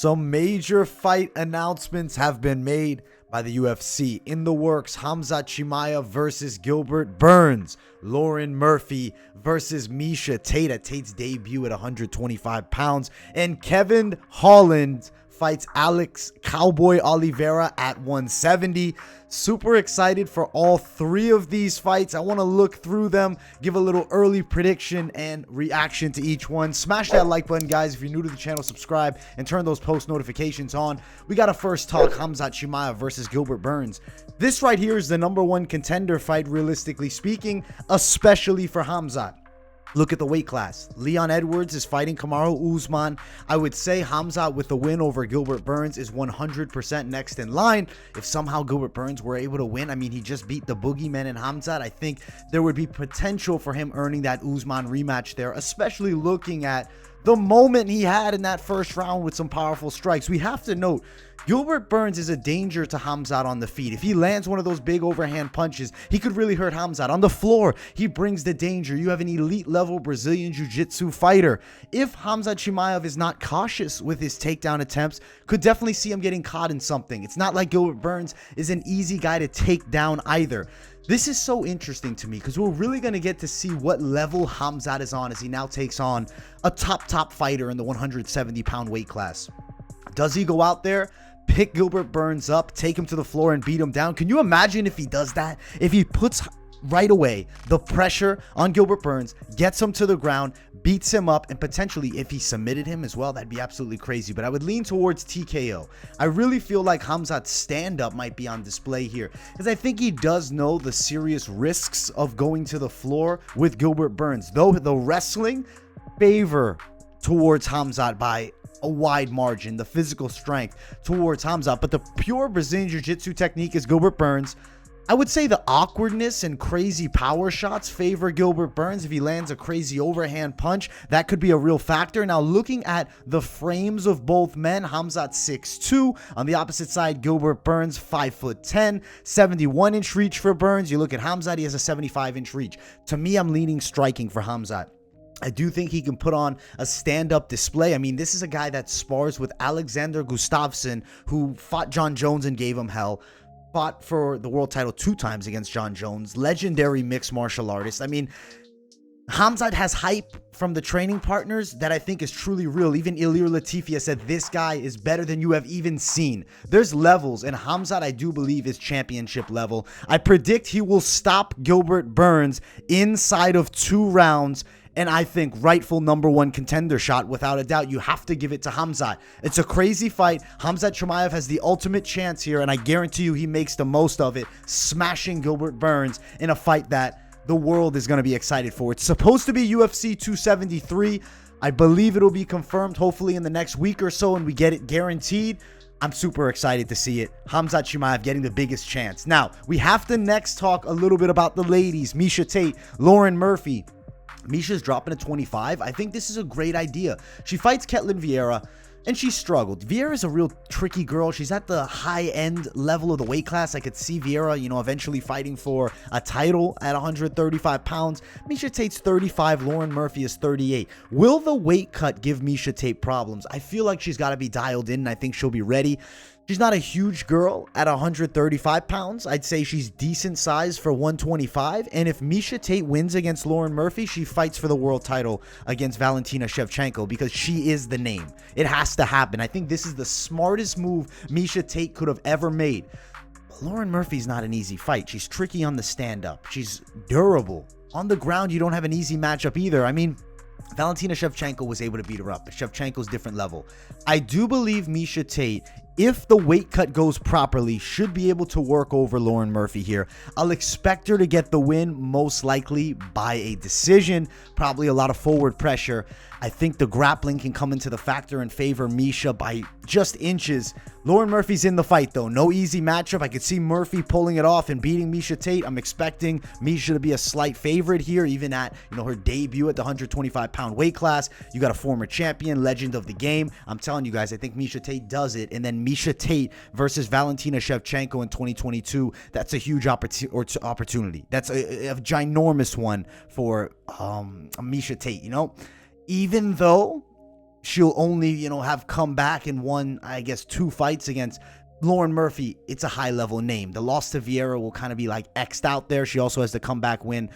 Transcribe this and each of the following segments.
Some major fight announcements have been made by the UFC. In the works, Khamzat Chimaev versus Gilbert Burns. Lauren Murphy versus Miesha Tate at Tate's debut at 125 pounds. And Kevin Holland fights Alex Cowboy Oliveira at 170. Super excited for all three of these fights. I want to look through them, give a little early prediction and reaction to each one. Smash that like button, guys. If you're new to the channel, subscribe and turn those post notifications on. We got to first talk Khamzat Chimaev versus Gilbert Burns. This right here is the #1 contender fight, realistically speaking, especially for Khamzat. Look at the weight class. Leon Edwards is fighting Kamaru Usman. I would say Khamzat with the win over Gilbert Burns is 100% next in line. If somehow Gilbert Burns were able to win, I mean, he just beat the boogeyman in Khamzat. I think there would be potential for him earning that Usman rematch there, especially looking at the moment he had in that first round with some powerful strikes. We have to note, Gilbert Burns is a danger to Khamzat on the feet. If he lands one of those big overhand punches, he could really hurt Khamzat. On the floor, he brings the danger. You have an elite level Brazilian Jiu-Jitsu fighter. If Khamzat Chimaev is not cautious with his takedown attempts, could definitely see him getting caught in something. It's not like Gilbert Burns is an easy guy to take down either. This is so interesting to me because we're really going to get to see what level Khamzat is on as he now takes on a top fighter in the 170-pound weight class. Does he go out there, pick Gilbert Burns up, take him to the floor and beat him down? Can you imagine if he does that? If he puts right away the pressure on Gilbert Burns, gets him to the ground, beats him up, and potentially if he submitted him as well, that'd be absolutely crazy. But I would lean towards TKO. I really feel like Khamzat's stand-up might be on display here because I think he does know the serious risks of going to the floor with Gilbert Burns, though the wrestling favor towards Khamzat by a wide margin, the physical strength towards Khamzat, but the pure Brazilian Jiu-Jitsu technique is Gilbert Burns. I would say the awkwardness and crazy power shots favor Gilbert Burns. If he lands a crazy overhand punch, that could be a real factor. Now, looking at the frames of both men, Khamzat 6'2". On the opposite side, Gilbert Burns 5'10", 71-inch reach for Burns. You look at Khamzat, he has a 75-inch reach. To me, I'm leaning striking for Khamzat. I do think he can put on a stand-up display. I mean, this is a guy that spars with Alexander Gustafsson, who fought John Jones and gave him hell. Fought for the world title 2 times against John Jones. Legendary mixed martial artist. I mean, Khamzat has hype from the training partners that I think is truly real. Even Ilir Latifi said this guy is better than you have even seen. There's levels, and Khamzat, I do believe, is championship level. I predict he will stop Gilbert Burns inside of 2 rounds. And I think rightful #1 contender shot, without a doubt. You have to give it to Khamzat. It's a crazy fight. Khamzat Chimaev has the ultimate chance here, and I guarantee you he makes the most of it, smashing Gilbert Burns in a fight that the world is going to be excited for. It's supposed to be UFC 273. I believe it'll be confirmed hopefully in the next week or so, and we get it guaranteed. I'm super excited to see it. Khamzat Chimaev getting the biggest chance. Now, we have to next talk a little bit about the ladies. Miesha Tate, Lauren Murphy. Miesha's dropping to 25. I think this is a great idea. She fights Ketlen Vieira, and she struggled. Vieira's a real tricky girl. She's at the high-end level of the weight class. I could see Vieira, eventually fighting for a title at 135 pounds. Miesha Tate's 35. Lauren Murphy is 38. Will the weight cut give Miesha Tate problems? I feel like she's got to be dialed in, and I think she'll be ready. She's not a huge girl at 135 pounds. I'd say she's decent size for 125. And if Miesha Tate wins against Lauren Murphy, she fights for the world title against Valentina Shevchenko because she is the name. It has to happen. I think this is the smartest move Miesha Tate could have ever made. But Lauren Murphy's not an easy fight. She's tricky on the stand-up. She's durable. On the ground, you don't have an easy matchup either. I mean, Valentina Shevchenko was able to beat her up, but Shevchenko's different level. I do believe Miesha Tate, if the weight cut goes properly, should be able to work over Lauren Murphy here. I'll expect her to get the win, most likely by a decision, probably a lot of forward pressure. I think the grappling can come into the factor and favor Miesha by just inches. Lauren Murphy's in the fight, though. No easy matchup. I could see Murphy pulling it off and beating Miesha Tate. I'm expecting Miesha to be a slight favorite here, even at her debut at the 125-pound weight class. You got a former champion, legend of the game. I'm telling you guys, I think Miesha Tate does it. And then Miesha Tate versus Valentina Shevchenko in 2022. That's a huge opportunity. That's a ginormous one for Miesha Tate. Even though she'll only, have come back and won, I guess, 2 fights against Lauren Murphy. It's a high-level name. The loss to Vieira will kind of be like X'd out there. She also has the comeback win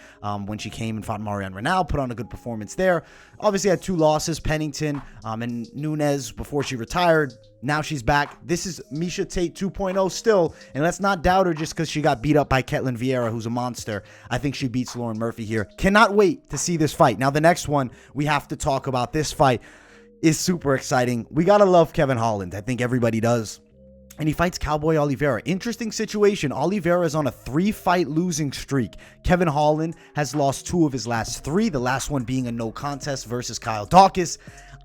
when she came and fought Marianne Renaud, put on a good performance there. Obviously had 2 losses, Pennington and Nunes before she retired. Now she's back. This is Miesha Tate 2.0 still, and let's not doubt her just because she got beat up by Ketlin Vieira, who's a monster. I think she beats Lauren Murphy here. Cannot wait to see this fight. Now, the next one we have to talk about, this fight is super exciting. We got to love Kevin Holland. I think everybody does. And he fights Cowboy Oliveira. Interesting situation. Oliveira is on a 3-fight losing streak. Kevin Holland has lost 2 of his last 3, the last one being a no contest versus Kyle Dawkins.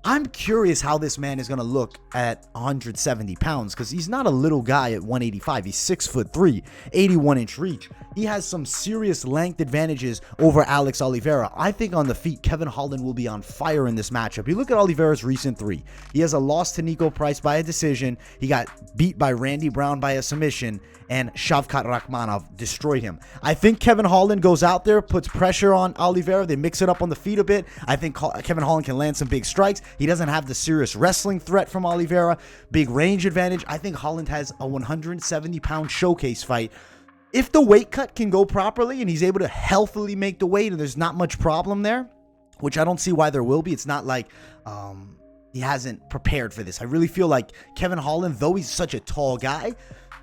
I'm curious how this man is going to look at 170 pounds because he's not a little guy at 185. He's 6'3", 81-inch reach. He has some serious length advantages over Alex Oliveira. I think on the feet, Kevin Holland will be on fire in this matchup. You look at Oliveira's recent 3. He has a loss to Nico Price by a decision. He got beat by Randy Brown by a submission, and Shavkat Rakhmonov destroyed him. I think Kevin Holland goes out there, puts pressure on Oliveira. They mix it up on the feet a bit. I think Kevin Holland can land some big strikes. He doesn't have the serious wrestling threat from Oliveira. Big range advantage. I think Holland has a 170-pound showcase fight. If the weight cut can go properly and he's able to healthily make the weight and there's not much problem there, which I don't see why there will be. It's not like he hasn't prepared for this. I really feel like Kevin Holland, though he's such a tall guy,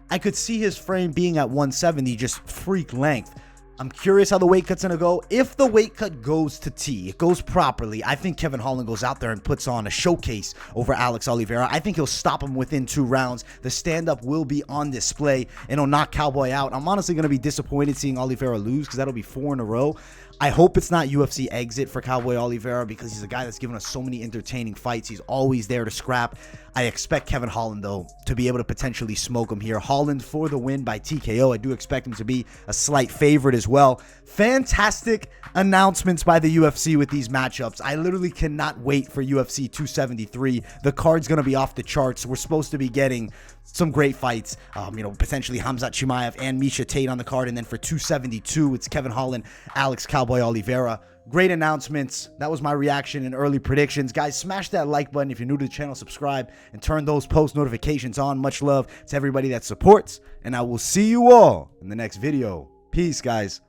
I could see his frame being at 170, just freak length. I'm curious how the weight cut's going to go. If the weight cut goes to T, it goes properly, I think Kevin Holland goes out there and puts on a showcase over Alex Oliveira. I think he'll stop him within 2 rounds. The stand-up will be on display, and he'll knock Cowboy out. I'm honestly going to be disappointed seeing Oliveira lose because that'll be 4 in a row. I hope it's not UFC exit for Cowboy Oliveira because he's a guy that's given us so many entertaining fights. He's always there to scrap. I expect Kevin Holland, though, to be able to potentially smoke him here. Holland for the win by TKO. I do expect him to be a slight favorite as well. Fantastic announcements by the UFC with these matchups. I literally cannot wait for UFC 273. The card's going to be off the charts. We're supposed to be getting some great fights, potentially Khamzat Chimaev and Miesha Tate on the card. And then for 272, it's Kevin Holland, Alex Cowboy Oliveira. Great announcements. That was my reaction and early predictions. Guys, smash that like button. If you're new to the channel, subscribe and turn those post notifications on. Much love to everybody that supports. And I will see you all in the next video. Peace, guys.